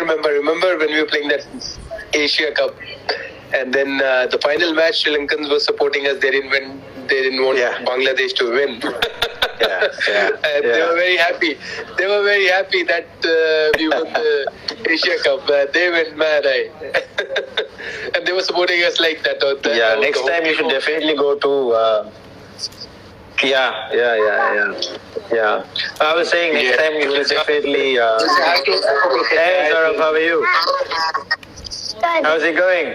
Remember when we were playing that Asia Cup, and then the final match, Sri Lankans were supporting us. They didn't want Bangladesh to win. They were very happy. They were very happy that we won the Asia Cup. They went mad, and they were supporting us like that. Next time you should definitely go to. I was saying next time you will definitely. Hey, Saurabh, how are you? Good. How's it going?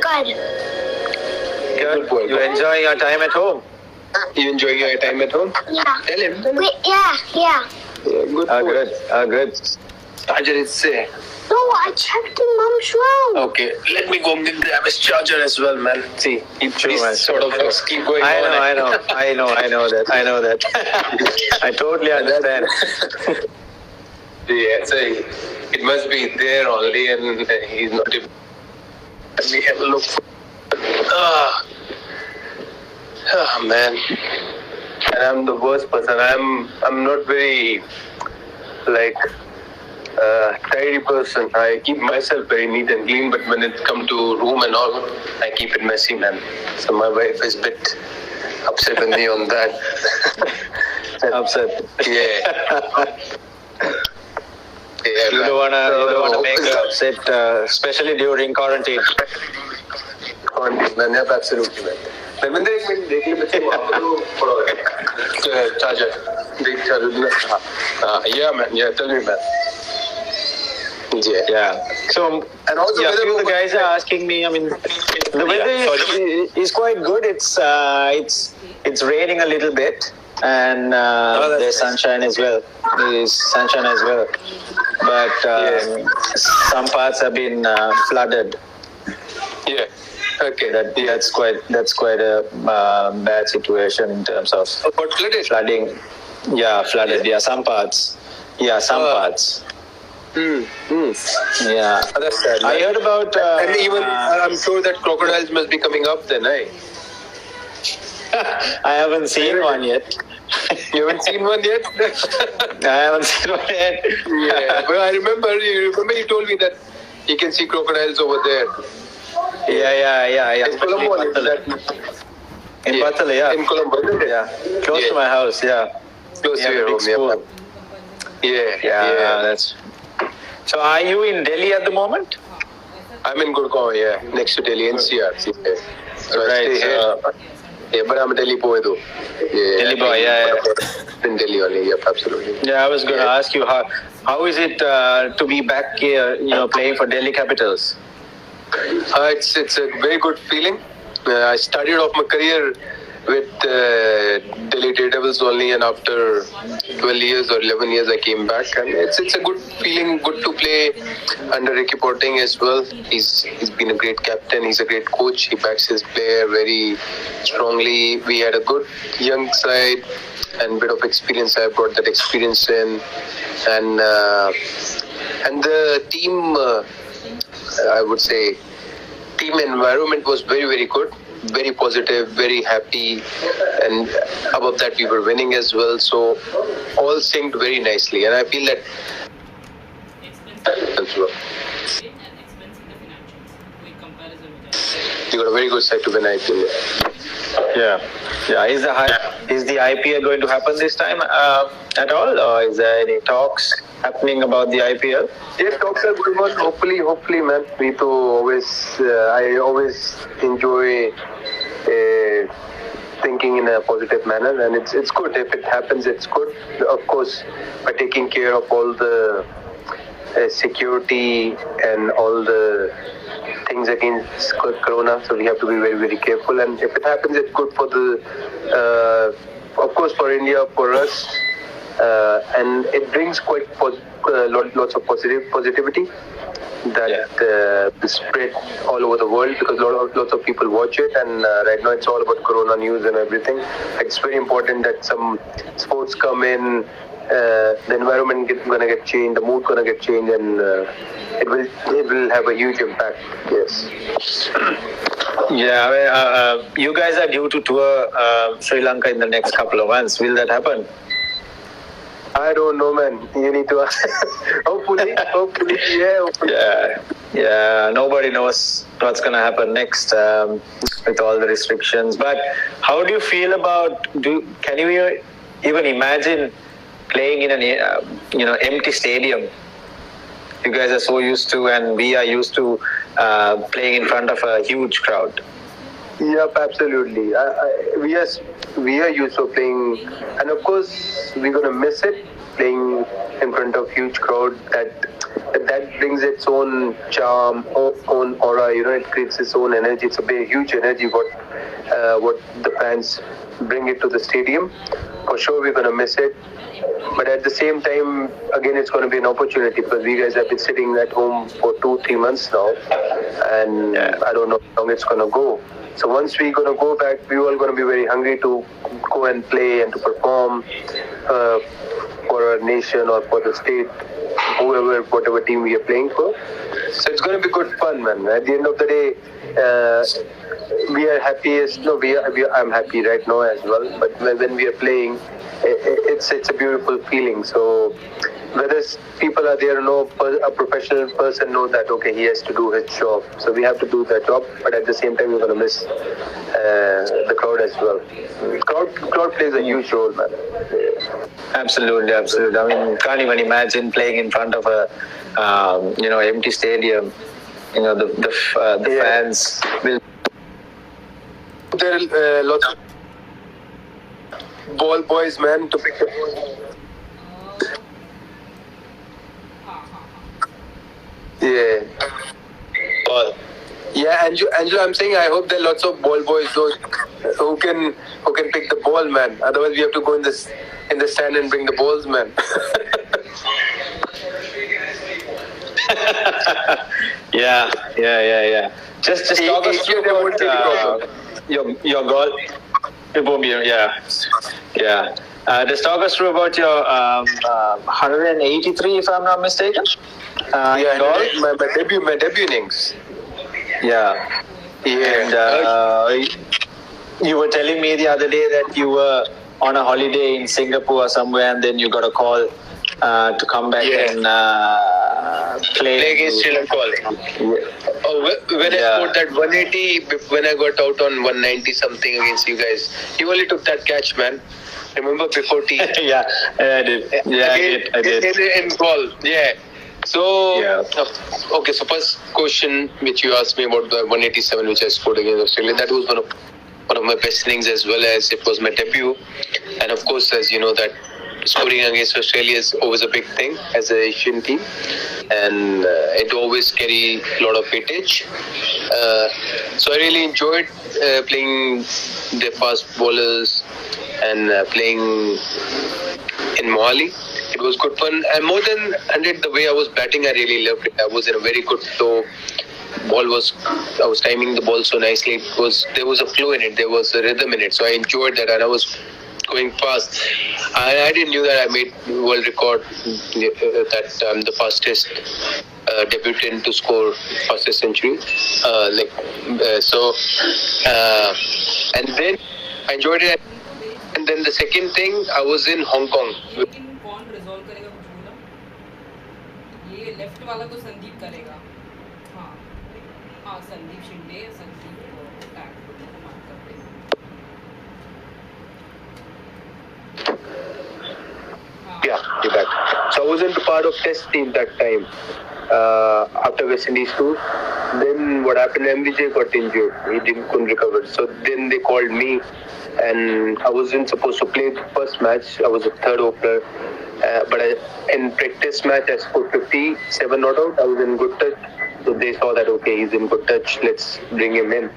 Good. Good. You enjoying your time at home? You enjoying your time at home? Yeah. Tell him. Yeah. Good. Good. Charger is say. No, I checked in Mom's room. Okay, let me go grab his charger as well, man. See, keep going on. I know that. I totally understand. So it must be there only, and he's not able. Let me have a look. Man, and I'm the worst person. I'm not very tidy person. I keep myself very neat and clean, but when it comes to room and all, I keep it messy, man. So my wife is a bit upset with me on that. Upset. Yeah. You don't wanna make her upset, especially during quarantine. Man, yeah, absolutely, man. Charger. Big charger. Yeah, man. Yeah, tell me, man. Yeah. So, and also a few of the guys are asking me. I mean, the weather is quite good. It's raining a little bit, and there's sunshine as well. But some parts have been flooded. Yeah. Okay. That's quite a bad situation in terms of flooding. Yeah, flooded. Yeah, some parts. Parts. Yeah. That's sad. I heard about. And even I'm sure that crocodiles must be coming up then, eh? I haven't seen one yet. You haven't seen one yet? I haven't seen one yet. Yeah. Well, I remember you told me that you can see crocodiles over there. Yeah. In Colombo, in Battala, yeah. In Colombo, isn't it? Yeah. Close to my house, yeah. Close to your home, yeah. That's. So, are you in Delhi at the moment? I'm in Gurgaon, next to Delhi, NCR. So I stay here. But I'm a Delhi boy, though. Delhi boy, yeah. In Delhi only, yep, absolutely. Yeah, I was going to ask you how is it to be back here, playing for Delhi Capitals? It's a very good feeling. I started off my career with Delhi Daredevils only, and after 12 years or 11 years I came back, and it's a good feeling, good to play under Ricky Ponting as well. He's been a great captain, he's a great coach, he backs his player very strongly. We had a good young side and bit of experience. I brought that experience in, and the team, I would say, team environment was very, very good. Very positive, very happy, and above that we were winning as well. So all synced very nicely, and I feel that you got a very good side to win IPL. Yeah. Is the IPL going to happen this time at all, or is there any talks happening about the IPL? Yeah, talks are going on. Hopefully, man. I always enjoy thinking in a positive manner, and it's good. If it happens, it's good. Of course, by taking care of all the security and all the things against corona, so we have to be very, very careful. And if it happens, it's good for of course, for India, for us, and it brings quite lots of positivity that spread all over the world, because lots of people watch it, and right now it's all about corona news and everything. It's very important that some sports come in, the environment gonna get changed, the mood gonna get changed, and it will have a huge impact. Yes. Yeah, you guys are due to tour Sri Lanka in the next couple of months. Will that happen? I don't know, man. You need to ask. hopefully, yeah. Yeah. Nobody knows what's going to happen next with all the restrictions. But how do you feel about? Can you even imagine playing in an empty stadium? You guys are so used to, and we are used to playing in front of a huge crowd. Yep, absolutely. We are used to playing, and of course we're gonna miss it, playing in front of huge crowd. That brings its own charm, own aura. It creates its own energy. It's a huge energy what the fans bring it to the stadium. For sure, we're gonna miss it. But at the same time, again, it's going to be an opportunity because we guys have been sitting at home for 2-3 months now, and I don't know how long it's going to go. So once we're going to go back, we're all going to be very hungry to go and play and to perform for our nation or for the state, whatever team we are playing for. So it's going to be good fun, man. At the end of the day, we are happiest. No, I'm happy right now as well. But when we are playing, it's a beautiful feeling. So whether people are there or no, a professional person knows that okay, he has to do his job. So we have to do that job. But at the same time, we're gonna miss the crowd as well. Crowd plays a huge role, man. Absolutely. I mean, can't even imagine playing in front of a empty stadium. The fans will. There are lots of ball boys, man, to pick the ball. Yeah. Yeah, Angelo, I'm saying I hope there are lots of ball boys who can pick the ball, man. Otherwise, we have to go in the stand and bring the balls, man. Yeah. Just talk us through about your goal. It won't be, yeah. Just talk us through about your 183, if I'm not mistaken. My debut innings. Yeah. And you were telling me the other day that you were on a holiday in Singapore or somewhere, and then you got a call to come back and play against Sri Lanka. When I scored that 180, when I got out on 190 something against you guys, you only took that catch, man. Remember before tea? I did. I did. In ball, yeah. So, okay, so first question which you asked me about the 187 which I scored against Australia, that was one of my best innings, as well as it was my debut. And of course, as you know, that scoring against Australia is always a big thing as an Asian team, and it always carry a lot of weightage. So I really enjoyed playing the fast bowlers and playing in Mohali. It was good fun, and more than 100, the way I was batting, I really loved it. I was in a very good flow. I was timing the ball so nicely. There was a flow in it. There was a rhythm in it. So I enjoyed that, and I was going fast. I didn't know that I made world record, that I'm the fastest debutant to score fastest century. And then I enjoyed it. And then the second thing, I was in Hong Kong. ये left वाला तो संदीप करेगा. हाँ Sandeep Shinde Sandeep mark करते हैं. Yeah, you're back. So I wasn't part of test team that time. After West Indies tour, then what happened? MVJ got injured. He couldn't recover. So then they called me, and I wasn't supposed to play the first match. I was a third opener. But in practice match, I scored 57 not out. I was in good touch. So they saw that, okay, he's in good touch. Let's bring him in.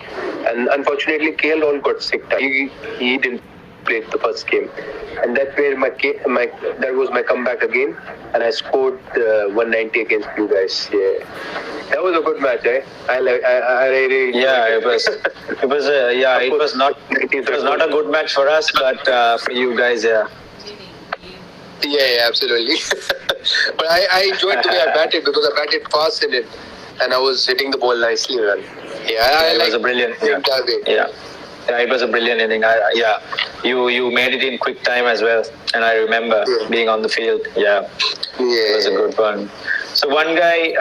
And unfortunately, KL all got sick. He didn't play the first game. And that's where that was my comeback again. And I scored 190 against you guys. Yeah. That was a good match, eh? I really it was not a good match for us, but for you guys, Yeah, absolutely. But I enjoyed the way I batted, because I batted fast in it, and I was hitting the ball nicely, man. Yeah, it was a brilliant. Yeah, it was a brilliant inning. You made it in quick time as well, and I remember being on the field. Yeah, it was a good one. So one guy,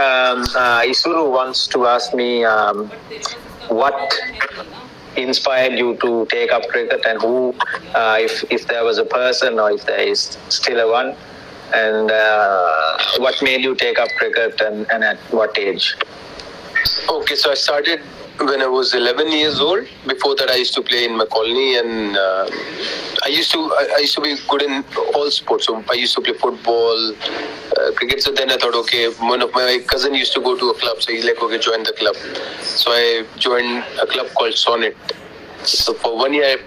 Isuru, wants to ask me what inspired you to take up cricket, and who, if there was a person or if there is still a one, and what made you take up cricket, and at what age? Okay, so I started when I was 11 years old. Before that, I used to play in my colony, and I used to be good in all sports. So I used to play football, cricket. So then I thought, okay, one of my cousin used to go to a club, so he's like, okay, join the club. So I joined a club called Sonnet. So for 1 year, I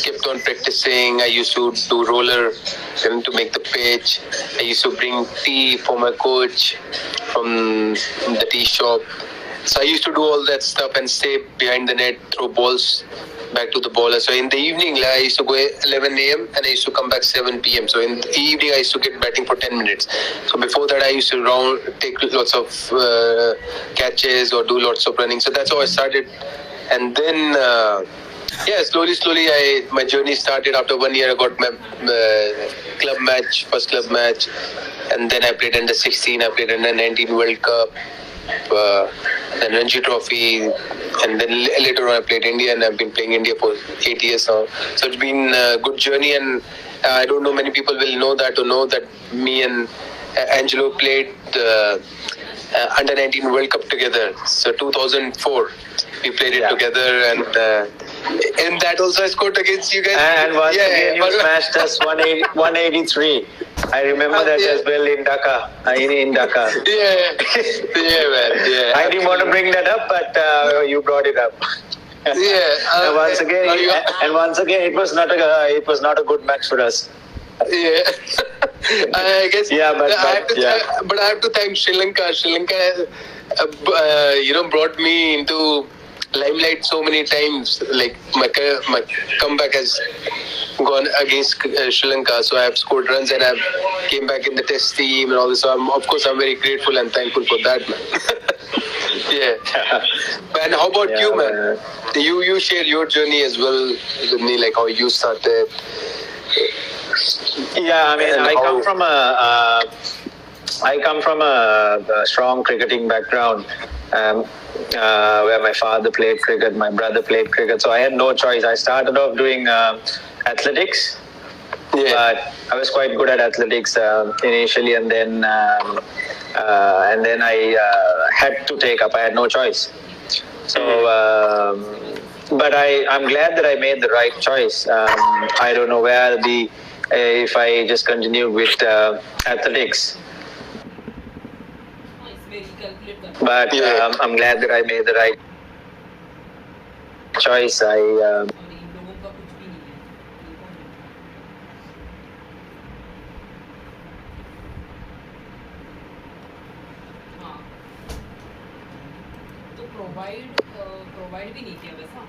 kept on practicing. I used to do roller to make the pitch. I used to bring tea for my coach from the tea shop. So I used to do all that stuff and stay behind the net, throw balls back to the bowler. So in the evening, I used to go 11 a.m. and I used to come back 7 p.m. So in the evening, I used to get batting for 10 minutes. So before that, I used to take lots of catches or do lots of running. So that's how I started. And then, slowly, my journey started. After 1 year, I got my first club match. And then I played under 16, I played under 19 World Cup. Then Ranji Trophy, and then later on I played India, and I've been playing India for 8 years now. So it's been a good journey, and I don't know many people will know that me and Angelo played under 19 World Cup together. So 2004 we played it together, and in that also I scored against you guys. And once again you smashed us 183. I remember that as well in Dhaka. In Dhaka. Man. Yeah. I didn't want to bring that up, but you brought it up. And once again, it was not a good match for us. Yeah, I guess. Yeah, but I have to thank Sri Lanka. Sri Lanka, brought me into limelight so many times. Like my comeback has gone against Sri Lanka, so I have scored runs and I came back in the test team and all this. So I'm very grateful and thankful for that, man. And how about you, man? You share your journey as well with me, like how you started. Yeah, I mean, I come from a strong cricketing background, where my father played cricket, my brother played cricket, so I had no choice. I started off doing athletics, but I was quite good at athletics initially, and then I had to take up. I had no choice. So, but I'm glad that I made the right choice. I don't know where I'll be if I just continue with athletics. But I'm glad that I made the right choice. Provide भी नहीं किया वैसा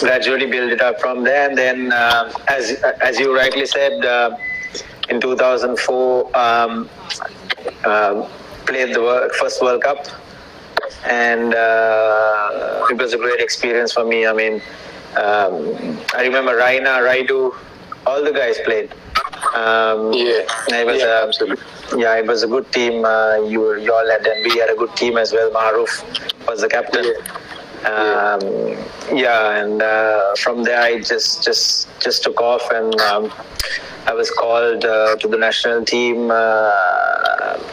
gradually build it up from there, and then as you rightly said, in 2004 played the first World Cup, and it was a great experience for me. I mean, I remember Raina, Raidu, all the guys played. It was a good team. You all had, and we had a good team as well. Maruf was the captain. And from there I just took off, and I was called to the national team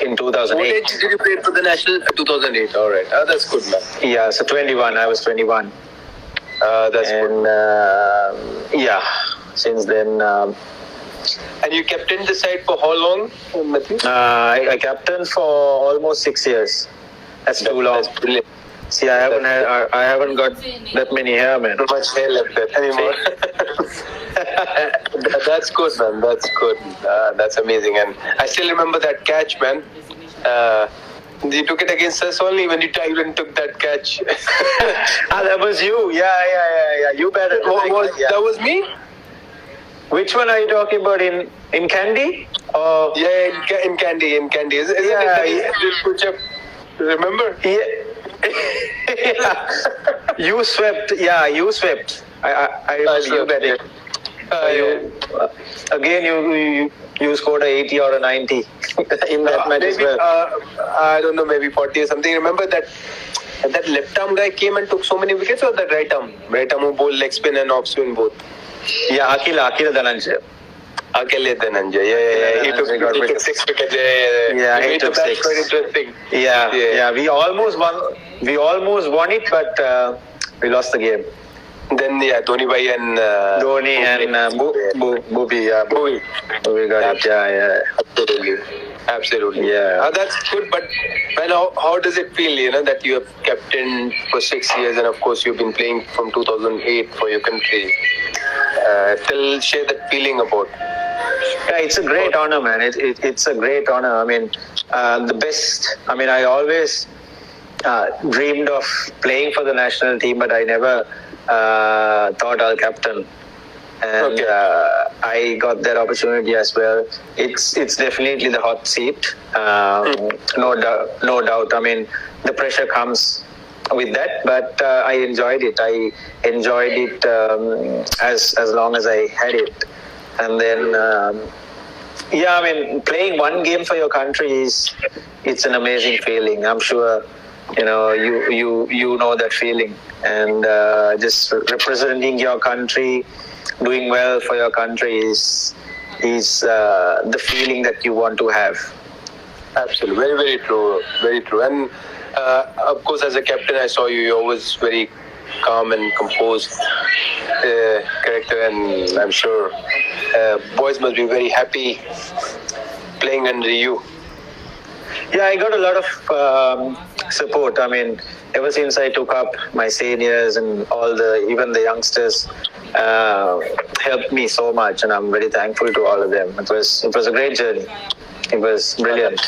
in 2008. What age did you play for the national? 2008. All right. That's good, man. Yeah, so 21. I was 21. That's good. Since then. And you captained the side for how long, Mathews? I captained for almost 6 years. That's too long. That's brilliant. See, I haven't got that many hair, man. Not much hair left anymore. That's good, man. That's good. That's amazing. And I still remember that catch, man. You took it against us only when you took that catch. That was you. Yeah. You better. That was me? Which one are you talking about? In Kandy? Or in Kandy. Isn't it? Remember? You swept. Yeah, you swept. I remember you getting. Again, you scored a 80 or a 90 in that match as maybe, well. I don't know, maybe 40 or something. Remember that left arm guy came and took so many wickets, or that right arm who bowled leg spin and off spin both? Yeah, Akila Dhananjay. Akile Dhananjay. Yeah. He took 6 wickets. Yeah, he took 6. Quite interesting. Yeah. We almost won it, but we lost the game. Then Dhoni bhai and Dhoni and Booby. Yeah, Booby got it. Yeah. Absolutely. Yeah. That's good. But how does it feel? That you have captained for 6 years, and of course you've been playing from 2008 for your country. Share that feeling about. Yeah, it's a great honor, man. It's a great honor. I mean, the best. I mean, I always dreamed of playing for the national team, but I never thought I'll captain. And I got that opportunity as well. It's definitely the hot seat, no doubt. I mean, the pressure comes with that, but I enjoyed it. I enjoyed it as long as I had it. And then, I mean, playing one game for your country it's an amazing feeling. I'm sure, you know that feeling. And just representing your country, doing well for your country is the feeling that you want to have. Absolutely, very, very true, very true. And of course, as a captain, I saw you're always very calm and composed character, and I'm sure boys must be very happy playing under you. Yeah, I got a lot of support. I mean, ever since I took up my seniors and even the youngsters helped me so much, and I'm very thankful to all of them. It was a great journey. It was brilliant.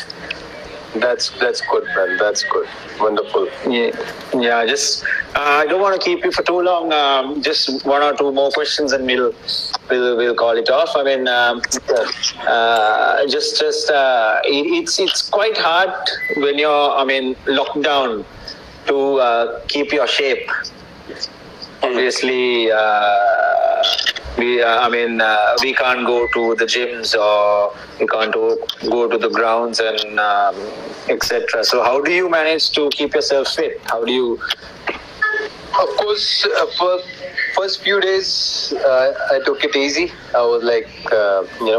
That's good, man. That's good. Wonderful. Yeah. Just I don't want to keep you for too long. Just one or two more questions, and we'll call it off. I mean, it's quite hard when you're locked down to keep your shape. Obviously, we can't go to the gyms, or we can't go to the grounds and etc. So how do you manage to keep yourself fit? How do you? Of course, for first few days, I took it easy. I was like,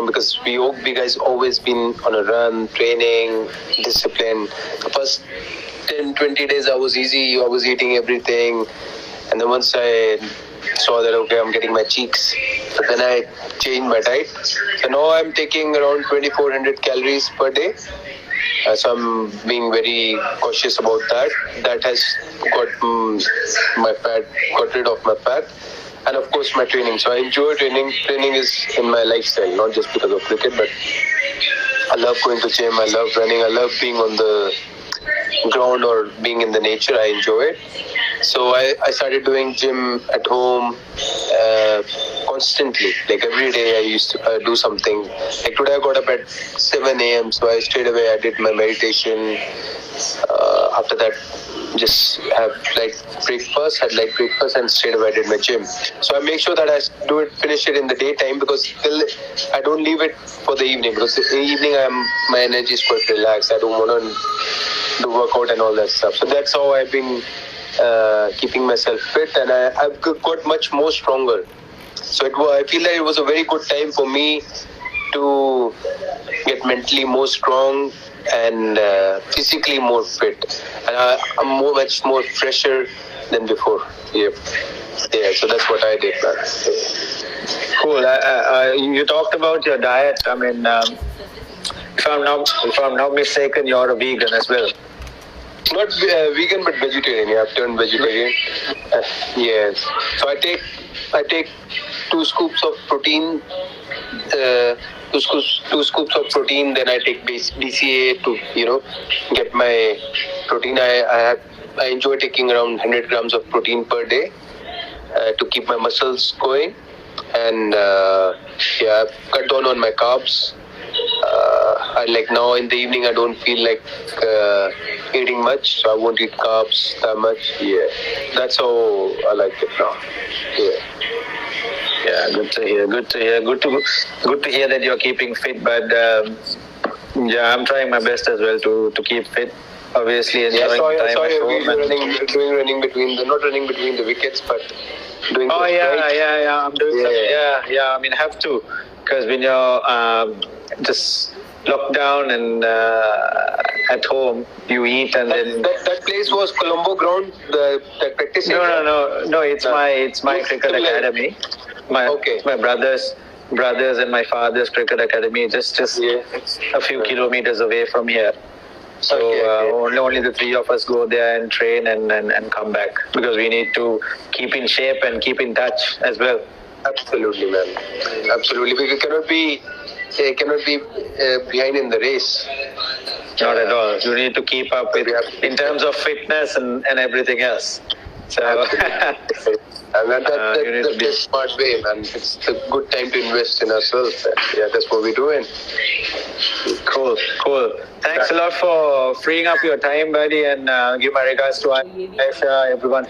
because we guys always been on a run, training, discipline. The first 10-20 days I was easy. I was eating everything. And then once I saw that, okay, I'm getting my cheeks, so then I changed my diet. So now I'm taking around 2,400 calories per day. So I'm being very cautious about that. That has got rid of my fat. And of course my training. So I enjoy training. Training is in my lifestyle, not just because of cricket, but I love going to gym. I love running. I love being on the ground or being in the nature. I enjoy it. So I started doing gym at home constantly. Like every day I used to do something. Like today I got up at 7 a.m. So I straight away I did my meditation. After that, just had light breakfast and straight away I did my gym. So I make sure that I finish it in the daytime, because still I don't leave it for the evening, because the evening my energy is quite relaxed. I don't want to do workout and all that stuff. So that's how I've been keeping myself fit, and I've got much more stronger. So I feel like it was a very good time for me to get mentally more strong and physically more fit, and I'm much more fresher than before. Yeah. So that's what I did, man. Cool. You talked about your diet. I mean, if I'm not mistaken, you're a vegan as well. Not vegan, but vegetarian. Yeah, I've turned vegetarian. Yes. So I take 2 scoops of protein. 2 scoops of protein. Then I take BCA to get my protein. I enjoy taking around 100 grams of protein per day to keep my muscles going. And I've cut down on my carbs. Now in the evening I don't feel like eating much, so I won't eat carbs that much. Yeah, that's how I like it now. Yeah. Yeah, good to hear. Good to hear. Good to hear that you're keeping fit. But yeah, I'm trying my best as well to keep fit. Obviously, enjoying I the time saw at your home. video running between the not running between the wickets, but doing. Oh yeah. I'm doing something. Yeah. I mean, I have to, because when you're just locked down and at home, you eat and then. That place was Colombo ground. That practice. No. It's my cricket academy. It's my brothers and my father's cricket academy. Just a few kilometers away from here. So only the three of us go there and train and come back, because we need to keep in shape and keep in touch as well. Absolutely, man. Absolutely, because you cannot be behind in the race. Not at all. You need to keep up with in terms of fitness and everything else. So and that's the smart way, man. It's a good time to invest in ourselves. Yeah, that's what we're doing. Cool. Thanks a lot for freeing up your time, buddy, and give my regards to everyone.